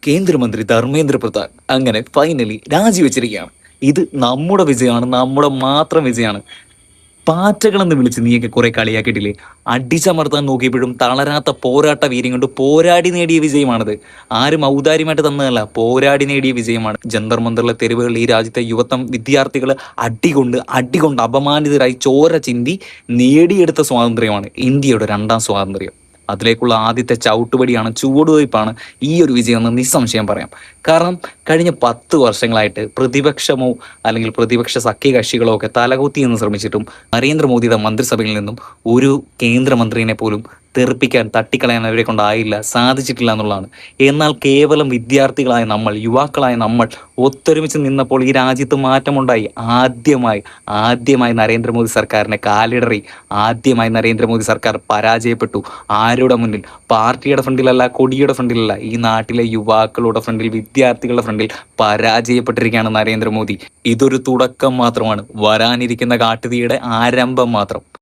കേന്ദ്രമന്ത്രി ധർമ്മേന്ദ്ര പ്രധാൻ അങ്ങനെ ഫൈനലി രാജിവെച്ചിരിക്കുകയാണ്. ഇത് നമ്മുടെ വിജയമാണ്, നമ്മുടെ മാത്രം വിജയമാണ്. പാറ്റകളെന്ന് വിളിച്ച് നീയൊക്കെ കുറെ കളിയാക്കിയിട്ടില്ലേ? അടിച്ചമർത്താൻ നോക്കിയപ്പോഴും തളരാത്ത പോരാട്ട വീര്യം കൊണ്ട് പോരാടി നേടിയ വിജയമാണിത്. ആരും ഔദാര്യമായിട്ട് തന്നതല്ല, പോരാടി നേടിയ വിജയമാണ്. ജന്തർ മന്ദറിലെ തെരുവുകളിൽ ഈ രാജ്യത്തെ യുവത്വം വിദ്യാർത്ഥികൾ അടികൊണ്ട് അപമാനിതരായി ചോര ചിന്തി നേടിയെടുത്ത സ്വാതന്ത്ര്യമാണ് ഇന്ത്യയുടെ രണ്ടാം സ്വാതന്ത്ര്യം. അതിലേക്കുള്ള ആദ്യത്തെ ചവിട്ടുപടിയാണ്, ചുവടുവയ്പ്പാണ് ഈ ഒരു വിജയം എന്ന് നിസ്സംശയം പറയാം. കാരണം കഴിഞ്ഞ 10 വർഷങ്ങളായിട്ട് പ്രതിപക്ഷമോ അല്ലെങ്കിൽ പ്രതിപക്ഷ സഖ്യകക്ഷികളോ ഒക്കെ തലകുത്തി എന്ന് ശ്രമിച്ചിട്ടും നരേന്ദ്രമോദിയുടെ മന്ത്രിസഭയിൽ നിന്നും ഒരു കേന്ദ്രമന്ത്രിനെ പോലും തെറിപ്പിക്കാൻ, തട്ടിക്കളയാൻ അവരെ കൊണ്ടായില്ല, സാധിച്ചിട്ടില്ല എന്നുള്ളതാണ്. എന്നാൽ കേവലം വിദ്യാർത്ഥികളായ നമ്മൾ, യുവാക്കളായ നമ്മൾ ഒത്തൊരുമിച്ച് നിന്നപ്പോൾ ഈ രാജ്യത്ത് മാറ്റമുണ്ടായി. ആദ്യമായി നരേന്ദ്രമോദി സർക്കാരിനെ കാലിടറി. ആദ്യമായി നരേന്ദ്രമോദി സർക്കാർ പരാജയപ്പെട്ടു. ആരുടെ മുന്നിൽ? പാർട്ടിയുടെ ഫ്രണ്ടിലല്ല, കൊടിയുടെ ഫ്രണ്ടിലല്ല, ഈ നാട്ടിലെ യുവാക്കളുടെ ഫ്രണ്ടിൽ, വിദ്യാർത്ഥികളുടെ ഫ്രണ്ടിൽ പരാജയപ്പെട്ടിരിക്കുകയാണ് നരേന്ദ്രമോദി. ഇതൊരു തുടക്കം മാത്രമാണ്, വരാനിരിക്കുന്ന കാട്ടുതീയുടെ ആരംഭം മാത്രം.